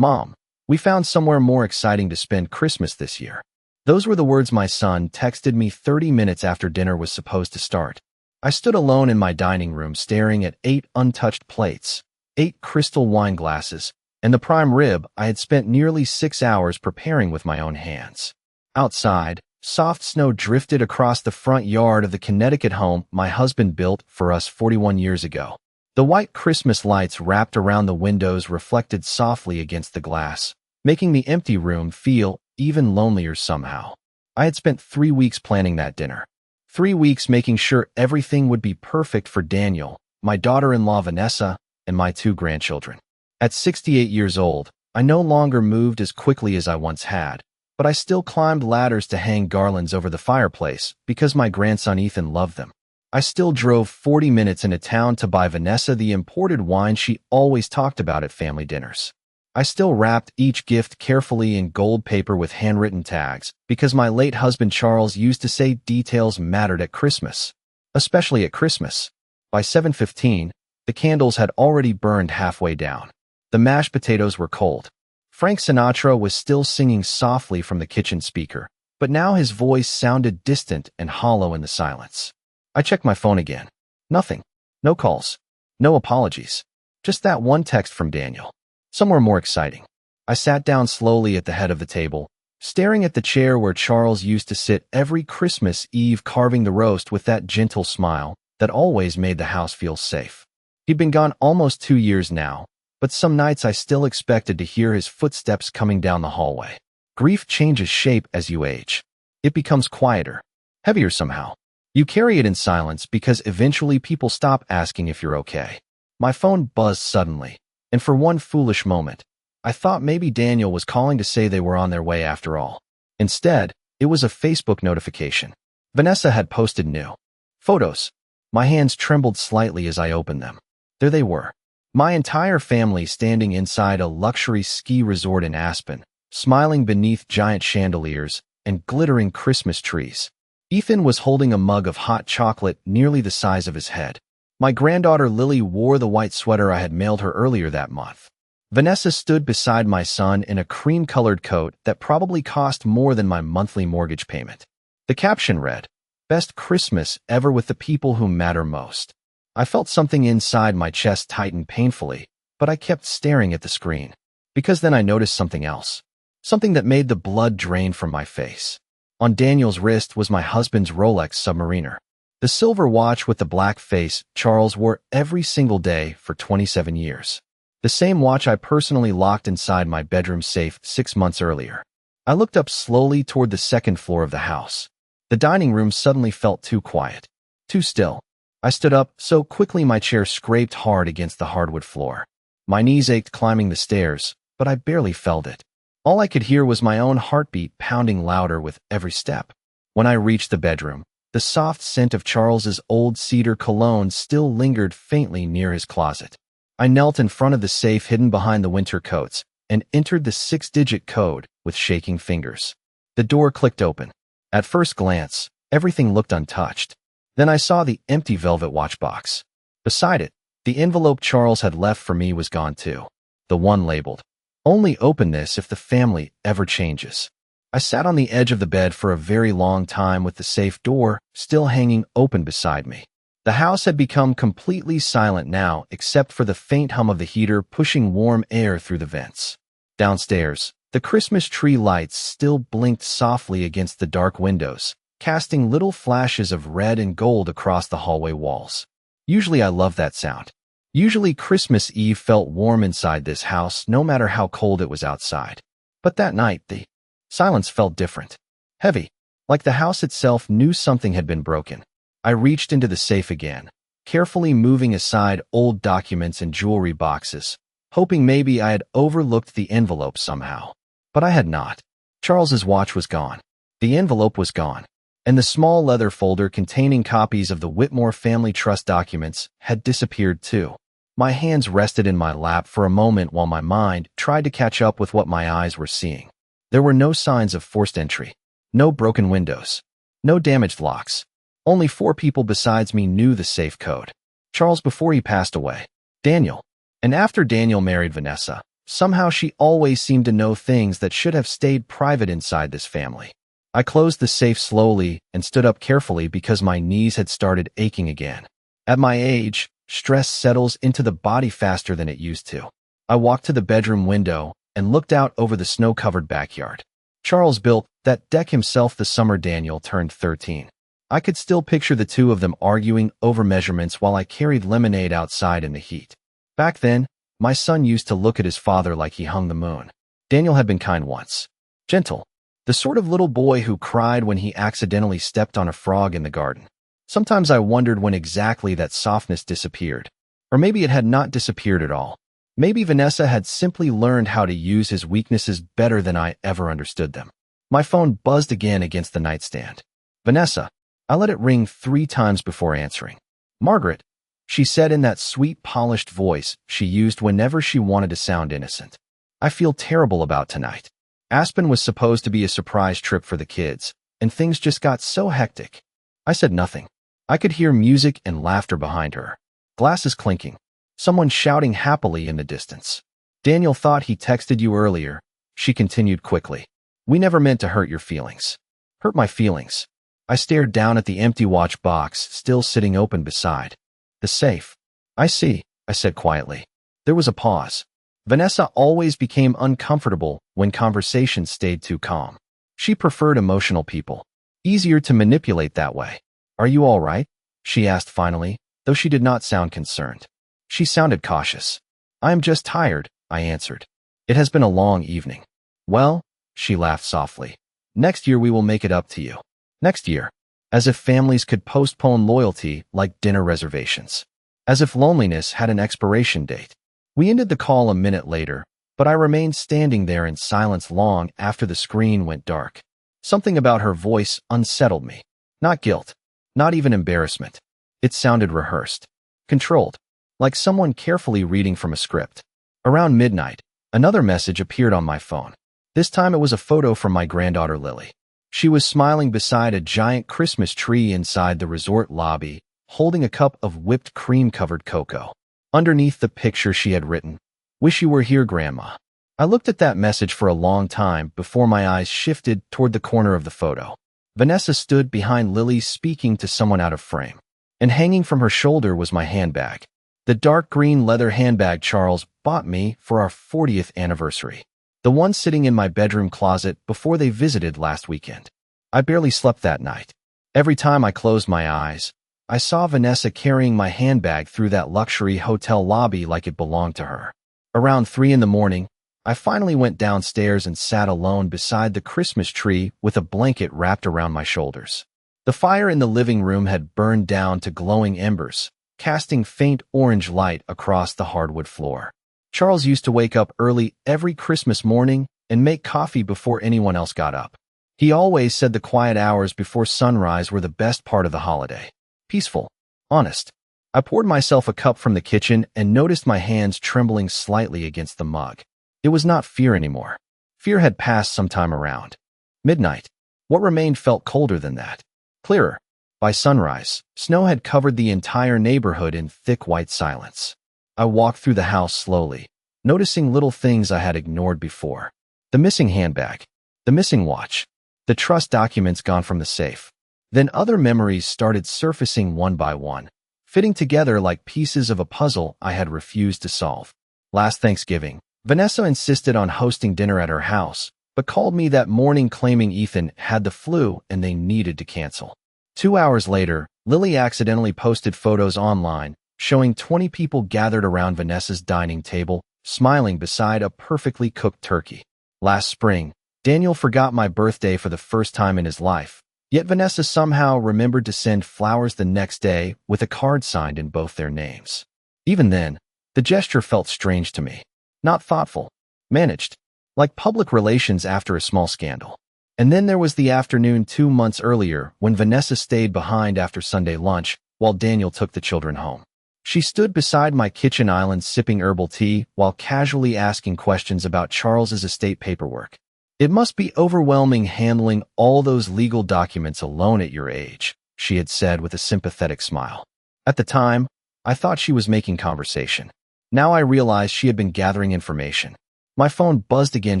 "Mom, we found somewhere more exciting to spend Christmas this year." Those were the words my son texted me 30 minutes after dinner was supposed to start. I stood alone in my dining room staring at 8 untouched plates, 8 crystal wine glasses, and the prime rib I had spent nearly 6 hours preparing with my own hands. Outside, soft snow drifted across the front yard of the Connecticut home my husband built for us 41 years ago. The white Christmas lights wrapped around the windows reflected softly against the glass, making the empty room feel even lonelier somehow. I had spent 3 weeks planning that dinner. 3 weeks making sure everything would be perfect for Daniel, my daughter-in-law Vanessa, and my 2 grandchildren. At 68 years old, I no longer moved as quickly as I once had, but I still climbed ladders to hang garlands over the fireplace because my grandson Ethan loved them. I still drove 40 minutes into town to buy Vanessa the imported wine she always talked about at family dinners. I still wrapped each gift carefully in gold paper with handwritten tags because my late husband Charles used to say details mattered at Christmas, especially at Christmas. By 7:15, the candles had already burned halfway down. The mashed potatoes were cold. Frank Sinatra was still singing softly from the kitchen speaker, but now his voice sounded distant and hollow in the silence. I checked my phone again. Nothing. No calls. No apologies. Just that one text from Daniel. Somewhere more exciting. I sat down slowly at the head of the table, staring at the chair where Charles used to sit every Christmas Eve carving the roast with that gentle smile that always made the house feel safe. He'd been gone almost 2 years now, but some nights I still expected to hear his footsteps coming down the hallway. Grief changes shape as you age. It becomes quieter, heavier somehow. You carry it in silence because eventually people stop asking if you're okay. My phone buzzed suddenly, and for one foolish moment, I thought maybe Daniel was calling to say they were on their way after all. Instead, it was a Facebook notification. Vanessa had posted new photos. My hands trembled slightly as I opened them. There they were. My entire family standing inside a luxury ski resort in Aspen, smiling beneath giant chandeliers and glittering Christmas trees. Ethan was holding a mug of hot chocolate nearly the size of his head. My granddaughter Lily wore the white sweater I had mailed her earlier that month. Vanessa stood beside my son in a cream-colored coat that probably cost more than my monthly mortgage payment. The caption read, "Best Christmas ever with the people who matter most." I felt something inside my chest tighten painfully, but I kept staring at the screen. Because then I noticed something else. Something that made the blood drain from my face. On Daniel's wrist was my husband's Rolex Submariner. The silver watch with the black face Charles wore every single day for 27 years. The same watch I personally locked inside my bedroom safe 6 months earlier. I looked up slowly toward the second floor of the house. The dining room suddenly felt too quiet, too still. I stood up so quickly my chair scraped hard against the hardwood floor. My knees ached climbing the stairs, but I barely felt it. All I could hear was my own heartbeat pounding louder with every step. When I reached the bedroom, the soft scent of Charles's old cedar cologne still lingered faintly near his closet. I knelt in front of the safe hidden behind the winter coats and entered the 6-digit code with shaking fingers. The door clicked open. At first glance, everything looked untouched. Then I saw the empty velvet watch box. Beside it, the envelope Charles had left for me was gone too. The one labeled, "Only open this if the family ever changes." I sat on the edge of the bed for a very long time with the safe door still hanging open beside me. The house had become completely silent now except for the faint hum of the heater pushing warm air through the vents. Downstairs, the Christmas tree lights still blinked softly against the dark windows, casting little flashes of red and gold across the hallway walls. Usually I love that sound. Usually Christmas Eve felt warm inside this house no matter how cold it was outside. But that night, the silence felt different. Heavy, like the house itself knew something had been broken. I reached into the safe again, carefully moving aside old documents and jewelry boxes, hoping maybe I had overlooked the envelope somehow. But I had not. Charles's watch was gone. The envelope was gone. And the small leather folder containing copies of the Whitmore Family Trust documents had disappeared too. My hands rested in my lap for a moment while my mind tried to catch up with what my eyes were seeing. There were no signs of forced entry, no broken windows, no damaged locks. Only 4 people besides me knew the safe code. Charles before he passed away, Daniel, and after Daniel married Vanessa, Somehow she always seemed to know things that should have stayed private inside this family. I closed the safe slowly and stood up carefully because my knees had started aching again. At my age, stress settles into the body faster than it used to. I walked to the bedroom window and looked out over the snow-covered backyard. Charles built that deck himself the summer Daniel turned 13. I could still picture the two of them arguing over measurements while I carried lemonade outside in the heat. Back then, my son used to look at his father like he hung the moon. Daniel had been kind once. Gentle. The sort of little boy who cried when he accidentally stepped on a frog in the garden. Sometimes I wondered when exactly that softness disappeared. Or maybe it had not disappeared at all. Maybe Vanessa had simply learned how to use his weaknesses better than I ever understood them. My phone buzzed again against the nightstand. Vanessa. I let it ring 3 times before answering. Margaret, she said in that sweet, polished voice she used whenever she wanted to sound innocent. I feel terrible about tonight. Aspen was supposed to be a surprise trip for the kids, and things just got so hectic. I said nothing. I could hear music and laughter behind her. Glasses clinking. Someone shouting happily in the distance. Daniel thought he texted you earlier, she continued quickly. We never meant to hurt your feelings. Hurt my feelings. I stared down at the empty watch box still sitting open beside the safe. I see, I said quietly. There was a pause. Vanessa always became uncomfortable when conversations stayed too calm. She preferred emotional people. Easier to manipulate that way. Are you all right? She asked finally, though she did not sound concerned. She sounded cautious. I am just tired, I answered. It has been a long evening. Well, she laughed softly. Next year we will make it up to you. Next year. As if families could postpone loyalty like dinner reservations. As if loneliness had an expiration date. We ended the call a minute later, but I remained standing there in silence long after the screen went dark. Something about her voice unsettled me. Not guilt. Not even embarrassment. It sounded rehearsed. Controlled. Like someone carefully reading from a script. Around midnight, another message appeared on my phone. This time it was a photo from my granddaughter Lily. She was smiling beside a giant Christmas tree inside the resort lobby, holding a cup of whipped cream-covered cocoa. Underneath the picture she had written, "Wish you were here, Grandma." I looked at that message for a long time before my eyes shifted toward the corner of the photo. Vanessa stood behind Lily speaking to someone out of frame. And hanging from her shoulder was my handbag. The dark green leather handbag Charles bought me for our 40th anniversary. The one sitting in my bedroom closet before they visited last weekend. I barely slept that night. Every time I closed my eyes, I saw Vanessa carrying my handbag through that luxury hotel lobby like it belonged to her. Around 3 in the morning, I finally went downstairs and sat alone beside the Christmas tree with a blanket wrapped around my shoulders. The fire in the living room had burned down to glowing embers, casting faint orange light across the hardwood floor. Charles used to wake up early every Christmas morning and make coffee before anyone else got up. He always said the quiet hours before sunrise were the best part of the holiday. Peaceful. Honest. I poured myself a cup from the kitchen and noticed my hands trembling slightly against the mug. It was not fear anymore. Fear had passed some time around. Midnight. What remained felt colder than that. Clearer. By sunrise, snow had covered the entire neighborhood in thick white silence. I walked through the house slowly, noticing little things I had ignored before. The missing handbag. The missing watch. The trust documents gone from the safe. Then other memories started surfacing one by one, fitting together like pieces of a puzzle I had refused to solve. Last Thanksgiving, Vanessa insisted on hosting dinner at her house, but called me that morning claiming Ethan had the flu and they needed to cancel. 2 hours later, Lily accidentally posted photos online, showing 20 people gathered around Vanessa's dining table, smiling beside a perfectly cooked turkey. Last spring, Daniel forgot my birthday for the first time in his life, yet Vanessa somehow remembered to send flowers the next day with a card signed in both their names. Even then, the gesture felt strange to me. Not thoughtful. Managed. Like public relations after a small scandal. And then there was the afternoon 2 months earlier when Vanessa stayed behind after Sunday lunch while Daniel took the children home. She stood beside my kitchen island sipping herbal tea while casually asking questions about Charles's estate paperwork. It must be overwhelming handling all those legal documents alone at your age, she had said with a sympathetic smile. At the time, I thought she was making conversation. Now I realized she had been gathering information. My phone buzzed again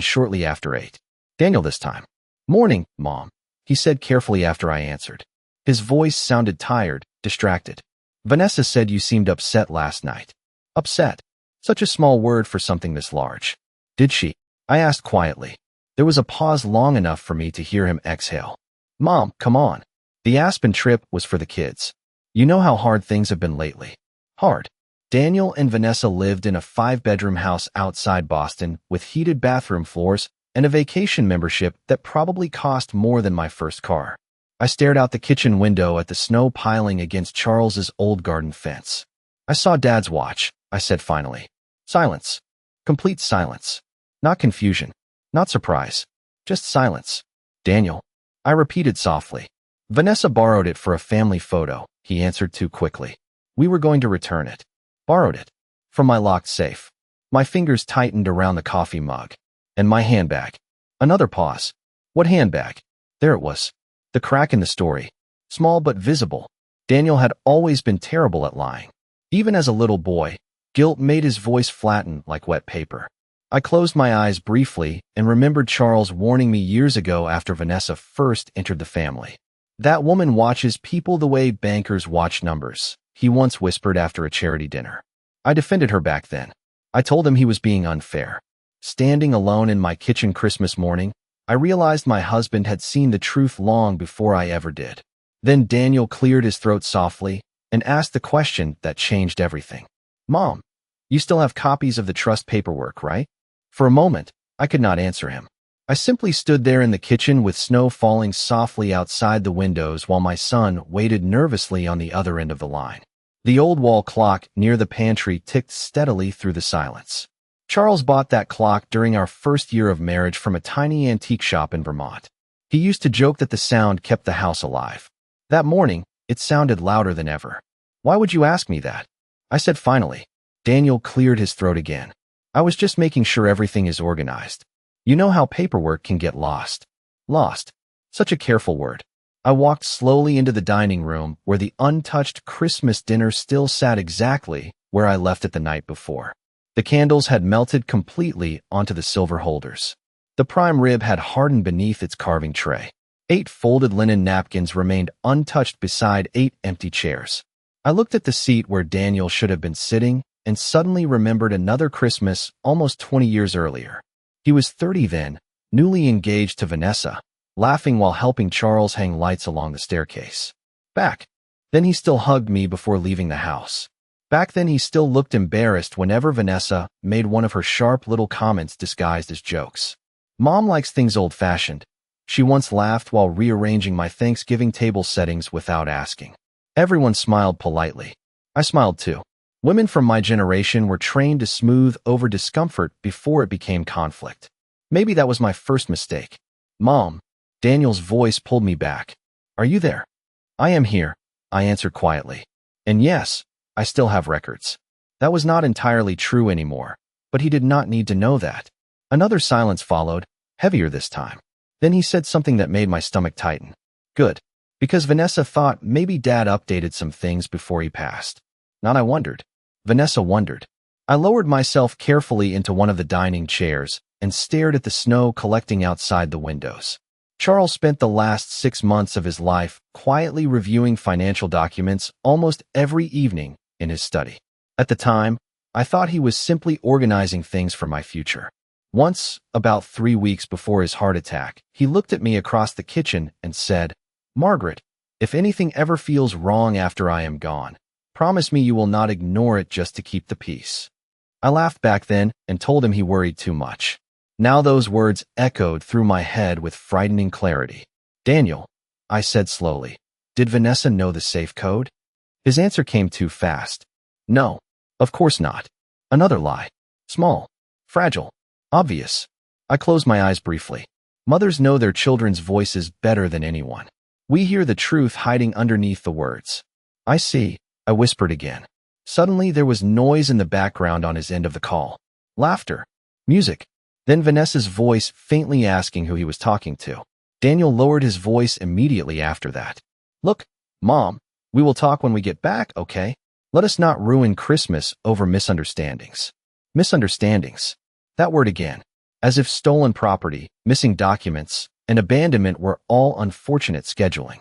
shortly after 8. Daniel this time. Morning, Mom, he said carefully after I answered. His voice sounded tired, distracted. Vanessa said you seemed upset last night. Upset? Such a small word for something this large. Did she? I asked quietly. There was a pause long enough for me to hear him exhale. Mom, come on. The Aspen trip was for the kids. You know how hard things have been lately. Hard. Daniel and Vanessa lived in a 5-bedroom house outside Boston with heated bathroom floors and a vacation membership that probably cost more than my first car. I stared out the kitchen window at the snow piling against Charles's old garden fence. I saw Dad's watch, I said finally. Silence. Complete silence. Not confusion. Not surprise. Just silence. Daniel. I repeated softly. Vanessa borrowed it for a family photo, he answered too quickly. We were going to return it. Borrowed it. From my locked safe. My fingers tightened around the coffee mug. And my handbag. Another pause. What handbag? There it was. The crack in the story. Small but visible. Daniel had always been terrible at lying. Even as a little boy, guilt made his voice flatten like wet paper. I closed my eyes briefly and remembered Charles warning me years ago after Vanessa first entered the family. That woman watches people the way bankers watch numbers, he once whispered after a charity dinner. I defended her back then. I told him he was being unfair. Standing alone in my kitchen Christmas morning, I realized my husband had seen the truth long before I ever did. Then Daniel cleared his throat softly and asked the question that changed everything. Mom, you still have copies of the trust paperwork, right? For a moment, I could not answer him. I simply stood there in the kitchen with snow falling softly outside the windows while my son waited nervously on the other end of the line. The old wall clock near the pantry ticked steadily through the silence. Charles bought that clock during our first year of marriage from a tiny antique shop in Vermont. He used to joke that the sound kept the house alive. That morning, it sounded louder than ever. Why would you ask me that? I said finally. Daniel cleared his throat again. I was just making sure everything is organized. You know how paperwork can get lost. Lost. Such a careful word. I walked slowly into the dining room where the untouched Christmas dinner still sat exactly where I left it the night before. The candles had melted completely onto the silver holders. The prime rib had hardened beneath its carving tray. 8 folded linen napkins remained untouched beside 8 empty chairs. I looked at the seat where Daniel should have been sitting and suddenly remembered another Christmas almost 20 years earlier. He was 30 then, newly engaged to Vanessa, laughing while helping Charles hang lights along the staircase. Back then he still hugged me before leaving the house. Back then he still looked embarrassed whenever Vanessa made one of her sharp little comments disguised as jokes. Mom likes things old-fashioned. She once laughed while rearranging my Thanksgiving table settings without asking. Everyone smiled politely. I smiled too. Women from my generation were trained to smooth over discomfort before it became conflict. Maybe that was my first mistake. Mom, Daniel's voice pulled me back. Are you there? I am here, I answered quietly. And yes, I still have records. That was not entirely true anymore, but he did not need to know that. Another silence followed, heavier this time. Then he said something that made my stomach tighten. Good. Because Vanessa thought maybe Dad updated some things before he passed. Not I wondered. Vanessa wondered. I lowered myself carefully into one of the dining chairs and stared at the snow collecting outside the windows. Charles spent the last 6 months of his life quietly reviewing financial documents almost every evening in his study. At the time, I thought he was simply organizing things for my future. Once, about 3 weeks before his heart attack, he looked at me across the kitchen and said, Margaret, if anything ever feels wrong after I am gone, promise me you will not ignore it just to keep the peace. I laughed back then and told him he worried too much. Now those words echoed through my head with frightening clarity. Daniel, I said slowly, did Vanessa know the safe code? His answer came too fast. No, of course not. Another lie. Small. Fragile. Obvious. I closed my eyes briefly. Mothers know their children's voices better than anyone. We hear the truth hiding underneath the words. I see, I whispered again. Suddenly there was noise in the background on his end of the call. Laughter. Music. Then Vanessa's voice faintly asking who he was talking to. Daniel lowered his voice immediately after that. Look, Mom, we will talk when we get back, okay? Let us not ruin Christmas over misunderstandings. Misunderstandings. That word again. as if stolen property, missing documents, and abandonment were all unfortunate scheduling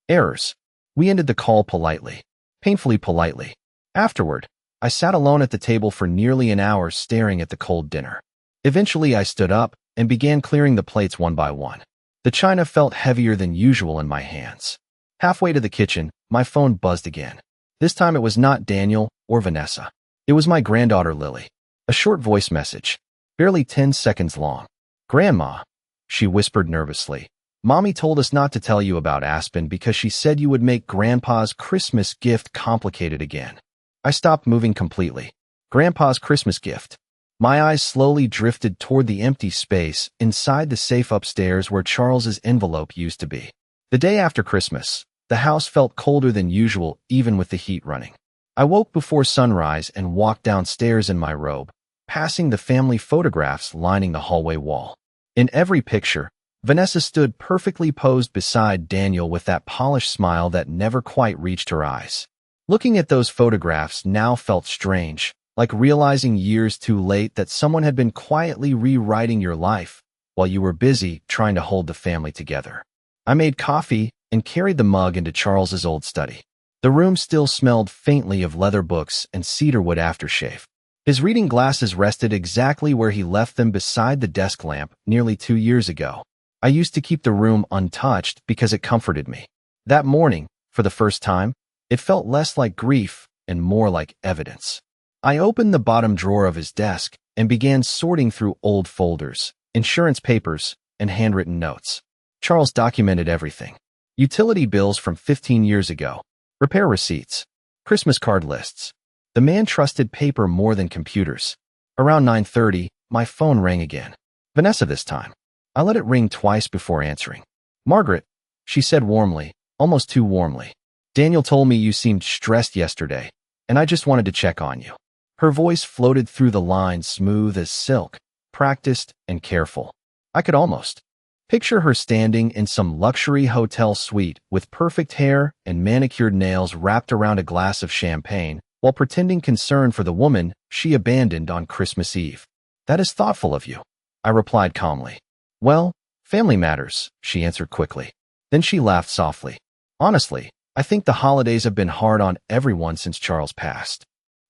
errors. We ended the call politely, painfully politely. Afterward, I sat alone at the table for nearly an hour staring at the cold dinner. Eventually, I stood up and began clearing the plates one by one. The china felt heavier than usual in my hands. Halfway to the kitchen, my phone buzzed again. This time it was not Daniel or Vanessa. It was my granddaughter Lily. A short voice message, barely 10 seconds long. "Grandma," she whispered nervously. "Mommy told us not to tell you about Aspen because she said you would make Grandpa's Christmas gift complicated again." I stopped moving completely. Grandpa's Christmas gift. My eyes slowly drifted toward the empty space inside the safe upstairs where Charles's envelope used to be. The day after Christmas, the house felt colder than usual even with the heat running. I woke before sunrise and walked downstairs in my robe, passing the family photographs lining the hallway wall. In every picture, Vanessa stood perfectly posed beside Daniel with that polished smile that never quite reached her eyes. Looking at those photographs now felt strange, like realizing years too late that someone had been quietly rewriting your life while you were busy trying to hold the family together. I made coffee and carried the mug into Charles's old study. The room still smelled faintly of leather books and cedarwood aftershave. His reading glasses rested exactly where he left them beside the desk lamp nearly 2 years ago. I used to keep the room untouched because it comforted me. That morning, for the first time, it felt less like grief and more like evidence. I opened the bottom drawer of his desk and began sorting through old folders, insurance papers, and handwritten notes. Charles documented everything. Utility bills from 15 years ago, repair receipts, Christmas card lists. The man trusted paper more than computers. Around 9:30, my phone rang again. Vanessa this time. I let it ring twice before answering. "Margaret," she said warmly, almost too warmly. "Daniel told me you seemed stressed yesterday, and I just wanted to check on you." Her voice floated through the lines smooth as silk, practiced and careful. I could almost picture her standing in some luxury hotel suite with perfect hair and manicured nails wrapped around a glass of champagne while pretending concern for the woman she abandoned on Christmas Eve. "That is thoughtful of you," I replied calmly. "Well, family matters," she answered quickly. Then she laughed softly. "Honestly, I think the holidays have been hard on everyone since Charles passed."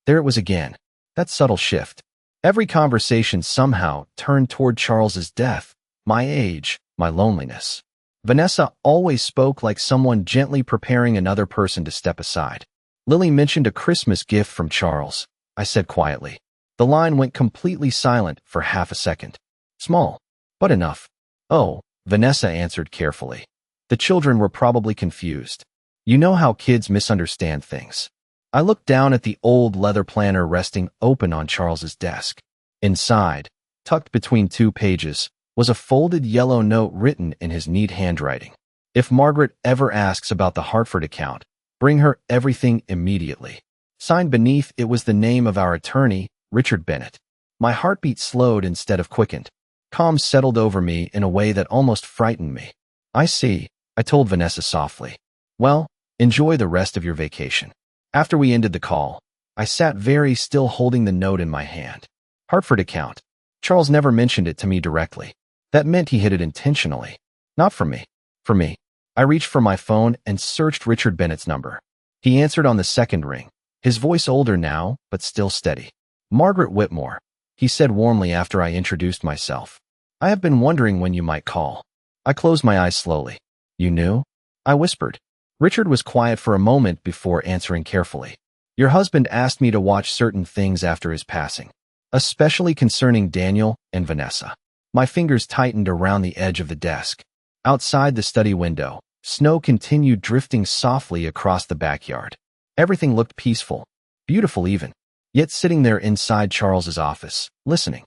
There it was again, that subtle shift. Every conversation somehow turned toward Charles's death, my age, my loneliness. Vanessa always spoke like someone gently preparing another person to step aside. "Lily mentioned a Christmas gift from Charles," I said quietly. The line went completely silent for half a second. "Small, but enough." "Oh," Vanessa answered carefully. "The children were probably confused. You know how kids misunderstand things." I looked down at the old leather planner resting open on Charles's desk. Inside, tucked between 2 pages, was a folded yellow note written in his neat handwriting. "If Margaret ever asks about the Hartford account, bring her everything immediately." Signed beneath it was the name of our attorney, Richard Bennett. My heartbeat slowed instead of quickened. Calm settled over me in a way that almost frightened me. "I see," I told Vanessa softly. "Well, enjoy the rest of your vacation." After we ended the call, I sat very still holding the note in my hand. Hartford account. Charles never mentioned it to me directly. That meant he hid it intentionally. Not from me. For me. I reached for my phone and searched Richard Bennett's number. He answered on the second ring, his voice older now, but still steady. "Margaret Whitmore," he said warmly after I introduced myself. "I have been wondering when you might call." I closed my eyes slowly. "You knew?" I whispered. Richard was quiet for a moment before answering carefully. "Your husband asked me to watch certain things after his passing, especially concerning Daniel and Vanessa." My fingers tightened around the edge of the desk. Outside the study window, snow continued drifting softly across the backyard. Everything looked peaceful, beautiful even. Yet sitting there inside Charles's office, listening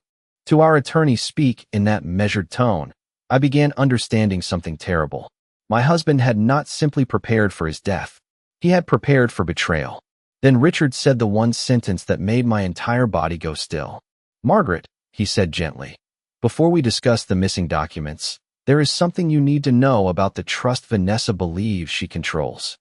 to our attorney speak in that measured tone, I began understanding something terrible. My husband had not simply prepared for his death. He had prepared for betrayal. Then Richard said the one sentence that made my entire body go still. "Margaret," he said gently, "before we discuss the missing documents, there is something you need to know about the trust Vanessa believes she controls."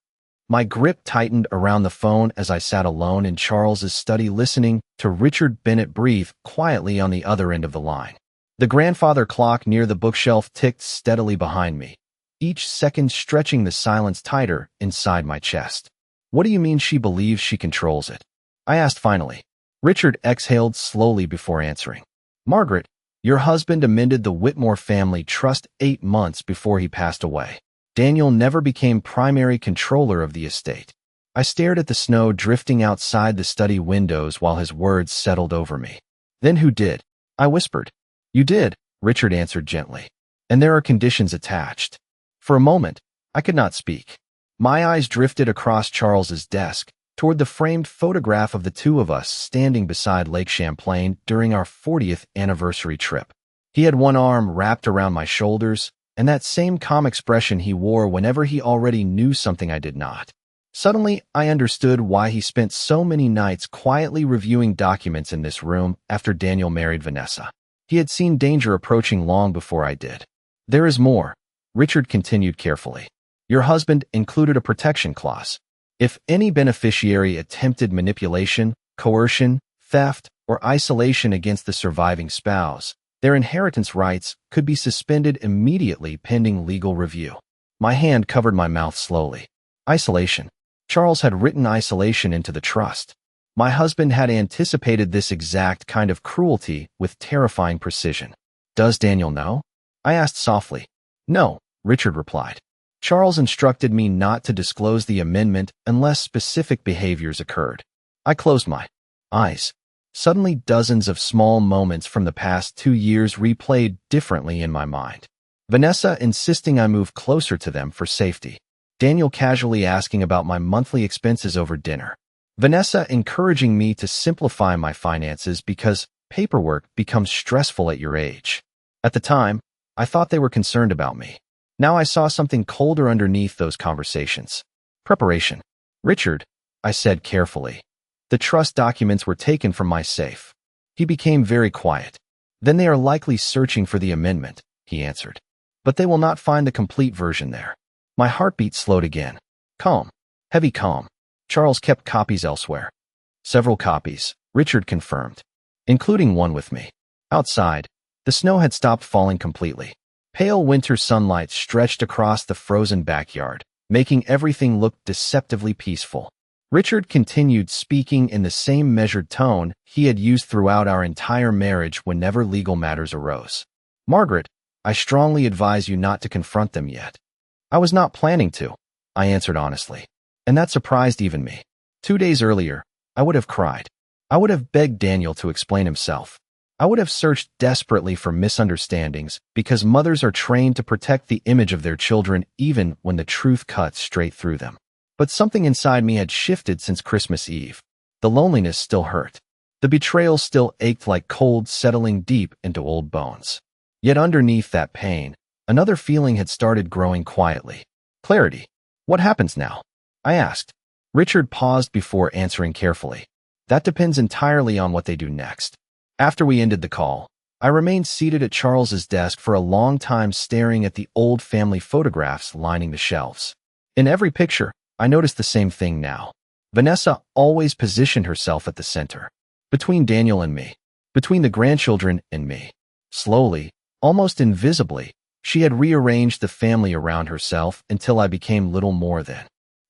My grip tightened around the phone as I sat alone in Charles's study listening to Richard Bennett breathe quietly on the other end of the line. The grandfather clock near the bookshelf ticked steadily behind me, each second stretching the silence tighter inside my chest. What do you mean she believes she controls it? I asked finally. Richard exhaled slowly before answering. Margaret, your husband amended the Whitmore family trust 8 months before he passed away. Daniel never became primary controller of the estate. I stared at the snow drifting outside the study windows while his words settled over me. Then who did? I whispered. You did, Richard answered gently. And there are conditions attached. For a moment, I could not speak. My eyes drifted across Charles's desk, toward the framed photograph of the two of us standing beside Lake Champlain during our 40th anniversary trip. He had one arm wrapped around my shoulders, and that same calm expression he wore whenever he already knew something I did not. Suddenly, I understood why he spent so many nights quietly reviewing documents in this room after Daniel married Vanessa. He had seen danger approaching long before I did. There is more, Richard continued carefully. Your husband included a protection clause. If any beneficiary attempted manipulation, coercion, theft, or isolation against the surviving spouse, their inheritance rights could be suspended immediately pending legal review. My hand covered my mouth slowly. Isolation. Charles had written isolation into the trust. My husband had anticipated this exact kind of cruelty with terrifying precision. Does Daniel know? I asked softly. No, Richard replied. Charles instructed me not to disclose the amendment unless specific behaviors occurred. I closed my eyes. Suddenly, dozens of small moments from the past 2 years replayed differently in my mind. Vanessa insisting I move closer to them for safety. Daniel casually asking about my monthly expenses over dinner. Vanessa encouraging me to simplify my finances because paperwork becomes stressful at your age. At the time, I thought they were concerned about me. Now I saw something colder underneath those conversations. Preparation. Richard, I said carefully. The trust documents were taken from my safe. He became very quiet. Then they are likely searching for the amendment, he answered. But they will not find the complete version there. My heartbeat slowed again. Calm. Heavy calm. Charles kept copies elsewhere. Several copies, Richard confirmed, including one with me. Outside, the snow had stopped falling completely. Pale winter sunlight stretched across the frozen backyard, making everything look deceptively peaceful. Richard continued speaking in the same measured tone he had used throughout our entire marriage whenever legal matters arose. Margaret, I strongly advise you not to confront them yet. I was not planning to, I answered honestly. And that surprised even me. 2 days earlier, I would have cried. I would have begged Daniel to explain himself. I would have searched desperately for misunderstandings because mothers are trained to protect the image of their children even when the truth cuts straight through them. But something inside me had shifted since Christmas Eve. The loneliness still hurt. The betrayal still ached like cold settling deep into old bones. Yet underneath that pain, another feeling had started growing quietly. Clarity. What happens now? I asked. Richard paused before answering carefully. That depends entirely on what they do next. After we ended the call, I remained seated at Charles's desk for a long time staring at the old family photographs lining the shelves. In every picture, I noticed the same thing now. Vanessa always positioned herself at the center. Between Daniel and me. Between the grandchildren and me. Slowly, almost invisibly, she had rearranged the family around herself until I became little more than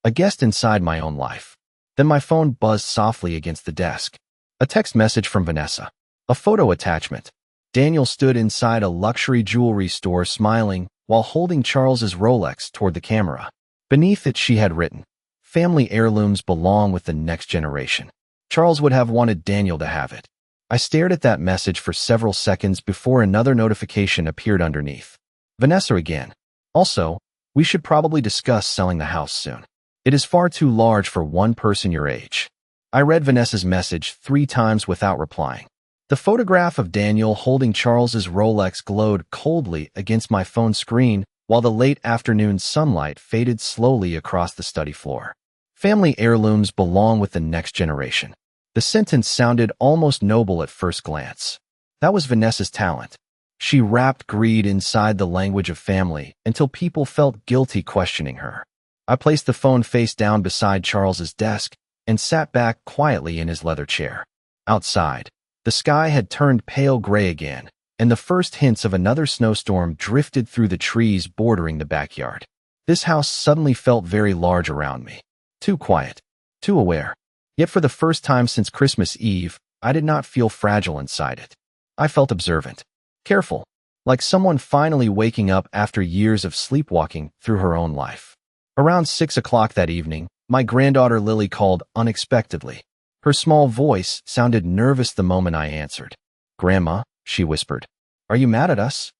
a guest inside my own life. Then my phone buzzed softly against the desk. A text message from Vanessa. A photo attachment. Daniel stood inside a luxury jewelry store smiling while holding Charles's Rolex toward the camera. Beneath it she had written, "Family heirlooms belong with the next generation." Charles would have wanted Daniel to have it. I stared at that message for several seconds before another notification appeared underneath. Vanessa again. Also, we should probably discuss selling the house soon. It is far too large for one person your age. I read Vanessa's message 3 times without replying. The photograph of Daniel holding Charles's Rolex glowed coldly against my phone screen while the late afternoon sunlight faded slowly across the study floor. Family heirlooms belong with the next generation. The sentence sounded almost noble at first glance. That was Vanessa's talent. She wrapped greed inside the language of family until people felt guilty questioning her. I placed the phone face down beside Charles's desk and sat back quietly in his leather chair. Outside, the sky had turned pale gray again, and the first hints of another snowstorm drifted through the trees bordering the backyard. This house suddenly felt very large around me. Too quiet, too aware. Yet for the first time since Christmas Eve, I did not feel fragile inside it. I felt observant, careful, like someone finally waking up after years of sleepwalking through her own life. Around 6 o'clock that evening, my granddaughter Lily called unexpectedly. Her small voice sounded nervous the moment I answered. "Grandma," she whispered, "are you mad at us?"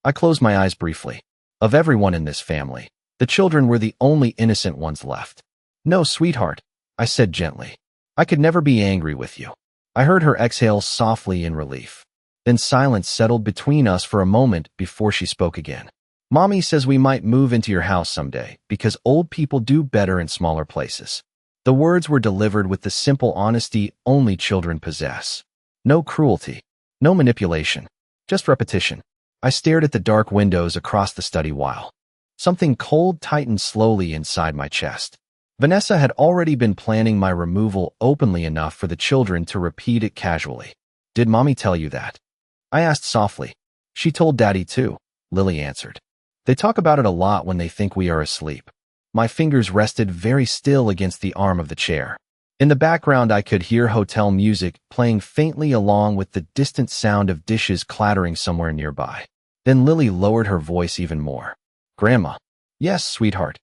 I closed my eyes briefly. Of everyone in this family, the children were the only innocent ones left. "No, sweetheart," I said gently. "I could never be angry with you." I heard her exhale softly in relief. Then silence settled between us for a moment before she spoke again. "Mommy says we might move into your house someday because old people do better in smaller places." The words were delivered with the simple honesty only children possess. No cruelty, no manipulation, just repetition. I stared at the dark windows across the study while something cold tightened slowly inside my chest. Vanessa had already been planning my removal openly enough for the children to repeat it casually. "Did Mommy tell you that?" I asked softly. "She told Daddy too," Lily answered. "They talk about it a lot when they think we are asleep." My fingers rested very still against the arm of the chair. In the background I could hear hotel music playing faintly along with the distant sound of dishes clattering somewhere nearby. Then Lily lowered her voice even more. "Grandma." "Yes, sweetheart."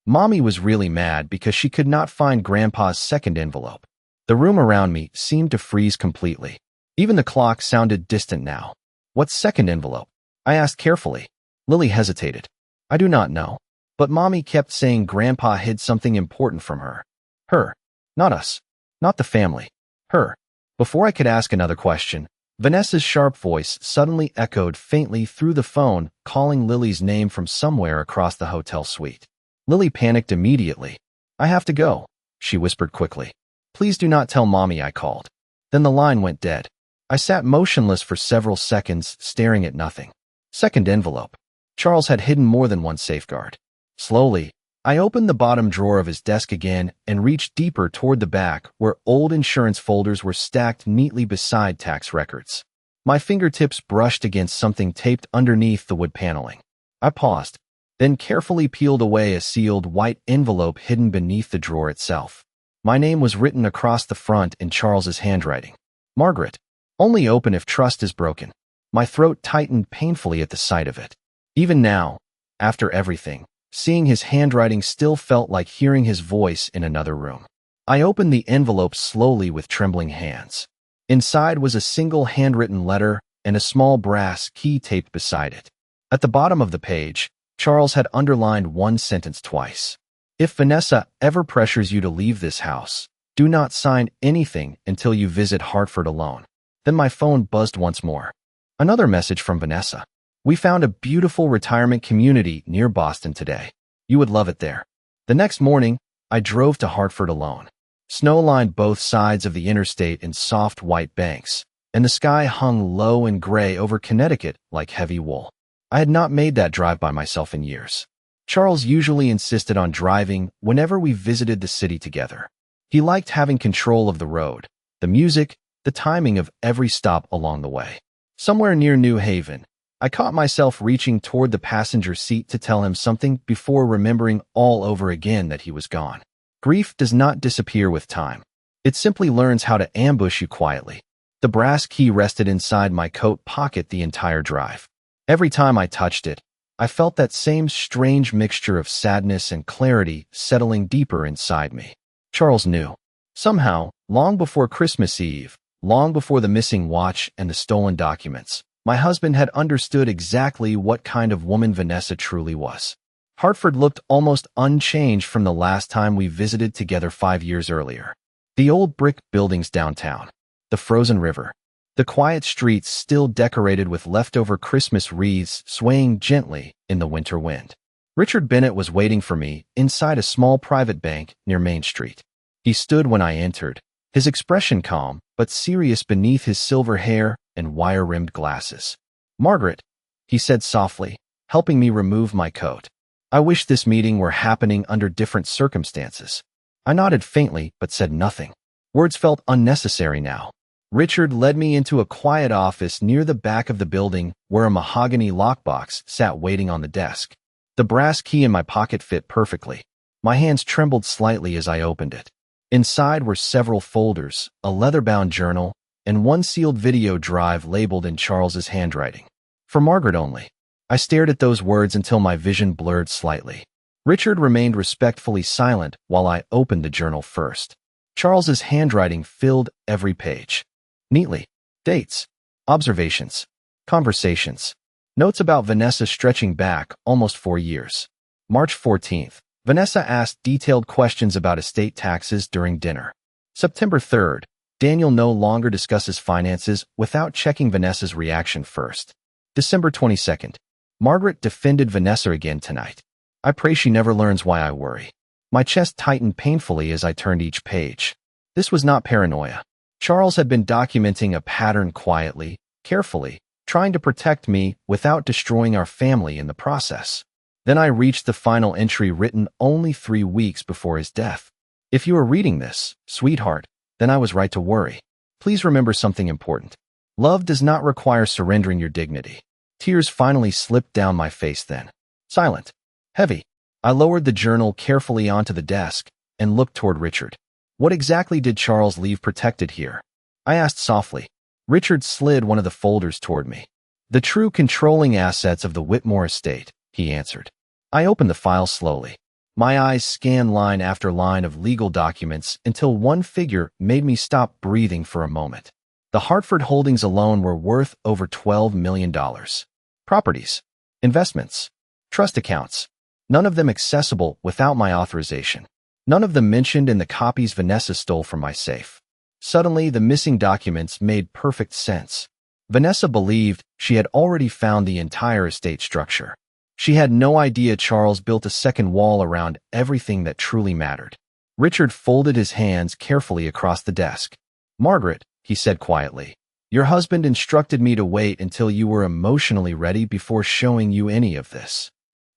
Mommy was really mad because she could not find Grandpa's second envelope. The room around me seemed to freeze completely. Even the clock sounded distant now. "What second envelope?" I asked carefully. Lily hesitated. "I do not know. But Mommy kept saying Grandpa hid something important from her." Her. Not us. Not the family. Her. Before I could ask another question, Vanessa's sharp voice suddenly echoed faintly through the phone, calling Lily's name from somewhere across the hotel suite. Lily panicked immediately. "I have to go," she whispered quickly. "Please do not tell Mommy I called." Then the line went dead. I sat motionless for several seconds, staring at nothing. Second envelope. Charles had hidden more than one safeguard. Slowly, I opened the bottom drawer of his desk again and reached deeper toward the back where old insurance folders were stacked neatly beside tax records. My fingertips brushed against something taped underneath the wood paneling. I paused, then carefully peeled away a sealed white envelope hidden beneath the drawer itself. My name was written across the front in Charles's handwriting. "Margaret. Only open if trust is broken." My throat tightened painfully at the sight of it. Even now, after everything, seeing his handwriting still felt like hearing his voice in another room. I opened the envelope slowly with trembling hands. Inside was a single handwritten letter and a small brass key taped beside it. At the bottom of the page, Charles had underlined one sentence twice. "If Vanessa ever pressures you to leave this house, do not sign anything until you visit Hartford alone." Then my phone buzzed once more. Another message from Vanessa. "We found a beautiful retirement community near Boston today. You would love it there." The next morning, I drove to Hartford alone. Snow lined both sides of the interstate in soft white banks, and the sky hung low and gray over Connecticut like heavy wool. I had not made that drive by myself in years. Charles usually insisted on driving whenever we visited the city together. He liked having control of the road, the music, the timing of every stop along the way. Somewhere near New Haven, I caught myself reaching toward the passenger seat to tell him something before remembering all over again that he was gone. Grief does not disappear with time. It simply learns how to ambush you quietly. The brass key rested inside my coat pocket the entire drive. Every time I touched it, I felt that same strange mixture of sadness and clarity settling deeper inside me. Charles knew. Somehow, long before Christmas Eve, long before the missing watch and the stolen documents, my husband had understood exactly what kind of woman Vanessa truly was. Hartford looked almost unchanged from the last time we visited together 5 years earlier. The old brick buildings downtown, the frozen river, the quiet streets still decorated with leftover Christmas wreaths swaying gently in the winter wind. Richard Bennett was waiting for me inside a small private bank near Main Street. He stood when I entered, his expression calm but serious beneath his silver hair and wire-rimmed glasses. "Margaret," he said softly, helping me remove my coat. "I wish this meeting were happening under different circumstances." I nodded faintly but said nothing. Words felt unnecessary now. Richard led me into a quiet office near the back of the building where a mahogany lockbox sat waiting on the desk. The brass key in my pocket fit perfectly. My hands trembled slightly as I opened it. Inside were several folders, a leather-bound journal, and one sealed video drive labeled in Charles's handwriting. For Margaret only. I stared at those words until my vision blurred slightly. Richard remained respectfully silent while I opened the journal first. Charles's handwriting filled every page. Neatly. Dates. Observations. Conversations. Notes about Vanessa stretching back almost 4 years. March 14th. Vanessa asked detailed questions about estate taxes during dinner. September 3rd. Daniel no longer discusses finances without checking Vanessa's reaction first. December 22nd. Margaret defended Vanessa again tonight. I pray she never learns why I worry. My chest tightened painfully as I turned each page. This was not paranoia. Charles had been documenting a pattern quietly, carefully, trying to protect me without destroying our family in the process. Then I reached the final entry written only 3 weeks before his death. If you are reading this, sweetheart, then I was right to worry. Please remember something important. Love does not require surrendering your dignity. Tears finally slipped down my face then. Silent. Heavy. I lowered the journal carefully onto the desk and looked toward Richard. What exactly did Charles leave protected here? I asked softly. Richard slid one of the folders toward me. The true controlling assets of the Whitmore estate, he answered. I opened the file slowly. My eyes scanned line after line of legal documents until one figure made me stop breathing for a moment. The Hartford holdings alone were worth over $12 million. Properties, investments, trust accounts, none of them accessible without my authorization. None of them mentioned in the copies Vanessa stole from my safe. Suddenly, the missing documents made perfect sense. Vanessa believed she had already found the entire estate structure. She had no idea Charles built a second wall around everything that truly mattered. Richard folded his hands carefully across the desk. Margaret, he said quietly, your husband instructed me to wait until you were emotionally ready before showing you any of this.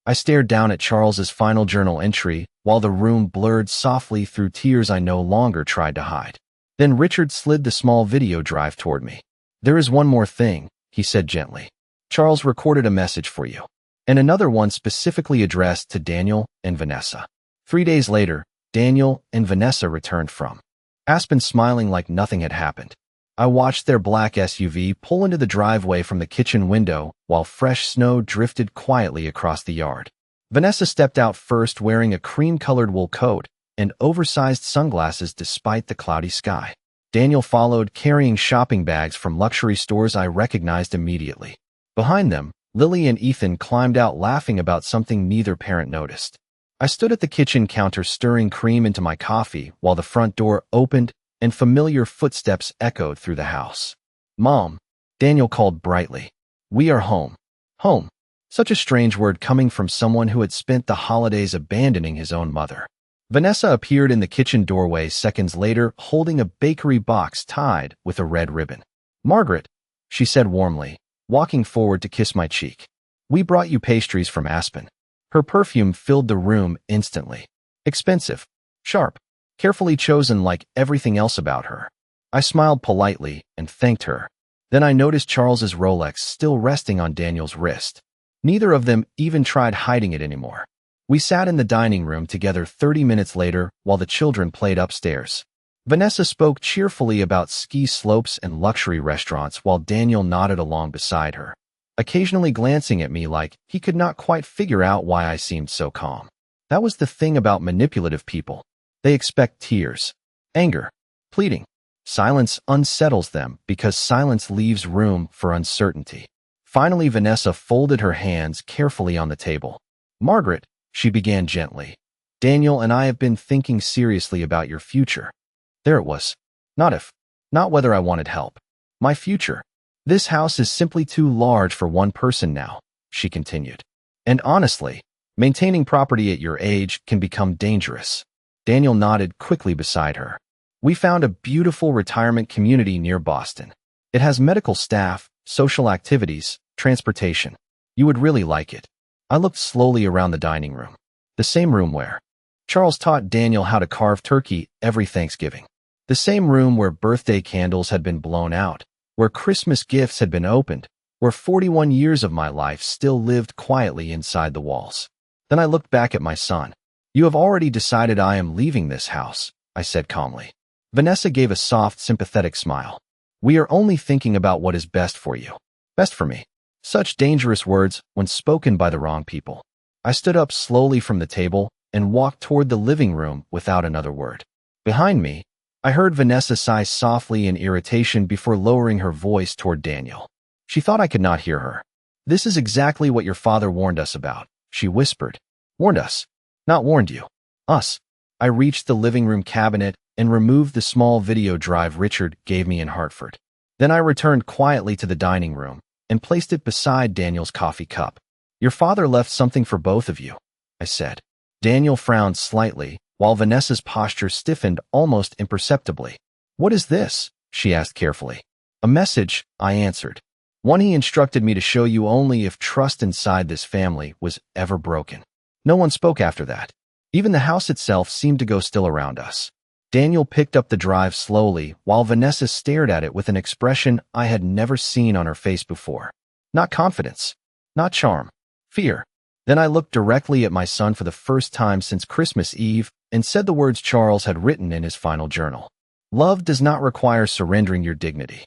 I stared down at Charles's final journal entry while the room blurred softly through tears I no longer tried to hide. Then Richard slid the small video drive toward me. There is one more thing, he said gently. Charles recorded a message for you, and another one specifically addressed to Daniel and Vanessa. 3 days later, Daniel and Vanessa returned from Aspen smiling like nothing had happened. I watched their black SUV pull into the driveway from the kitchen window while fresh snow drifted quietly across the yard. Vanessa stepped out first wearing a cream-colored wool coat and oversized sunglasses despite the cloudy sky. Daniel followed carrying shopping bags from luxury stores I recognized immediately. Behind them, Lily and Ethan climbed out laughing about something neither parent noticed. I stood at the kitchen counter stirring cream into my coffee while the front door opened and familiar footsteps echoed through the house. Mom, Daniel called brightly. We are home. Home. Such a strange word coming from someone who had spent the holidays abandoning his own mother. Vanessa appeared in the kitchen doorway seconds later holding a bakery box tied with a red ribbon. Margaret, she said warmly, walking forward to kiss my cheek. We brought you pastries from Aspen. Her perfume filled the room instantly. Expensive. Sharp. Carefully chosen like everything else about her. I smiled politely and thanked her. Then I noticed Charles's Rolex still resting on Daniel's wrist. Neither of them even tried hiding it anymore. We sat in the dining room together 30 minutes later while the children played upstairs. Vanessa spoke cheerfully about ski slopes and luxury restaurants while Daniel nodded along beside her, occasionally glancing at me like he could not quite figure out why I seemed so calm. That was the thing about manipulative people. They expect tears, anger, pleading. Silence unsettles them because silence leaves room for uncertainty. Finally, Vanessa folded her hands carefully on the table. Margaret, she began gently, Daniel and I have been thinking seriously about your future. There it was. Not if, not whether I wanted help. My future. This house is simply too large for one person now, she continued. And honestly, maintaining property at your age can become dangerous. Daniel nodded quickly beside her. We found a beautiful retirement community near Boston. It has medical staff, social activities, transportation. You would really like it. I looked slowly around the dining room. The same room where Charles taught Daniel how to carve turkey every Thanksgiving. The same room where birthday candles had been blown out, where Christmas gifts had been opened, where 41 years of my life still lived quietly inside the walls. Then I looked back at my son. You have already decided I am leaving this house, I said calmly. Vanessa gave a soft, sympathetic smile. We are only thinking about what is best for you. Best for me. Such dangerous words when spoken by the wrong people. I stood up slowly from the table and walked toward the living room without another word. Behind me, I heard Vanessa sigh softly in irritation before lowering her voice toward Daniel. She thought I could not hear her. This is exactly what your father warned us about, she whispered. Warned us. Not warned you. Us. I reached the living room cabinet and removed the small video drive Richard gave me in Hartford. Then I returned quietly to the dining room and placed it beside Daniel's coffee cup. Your father left something for both of you, I said. Daniel frowned slightly, while Vanessa's posture stiffened almost imperceptibly. What is this? She asked carefully. A message, I answered. One he instructed me to show you only if trust inside this family was ever broken. No one spoke after that. Even the house itself seemed to go still around us. Daniel picked up the drive slowly, while Vanessa stared at it with an expression I had never seen on her face before. Not confidence. Not charm. Fear. Then I looked directly at my son for the first time since Christmas Eve and said the words Charles had written in his final journal. Love does not require surrendering your dignity.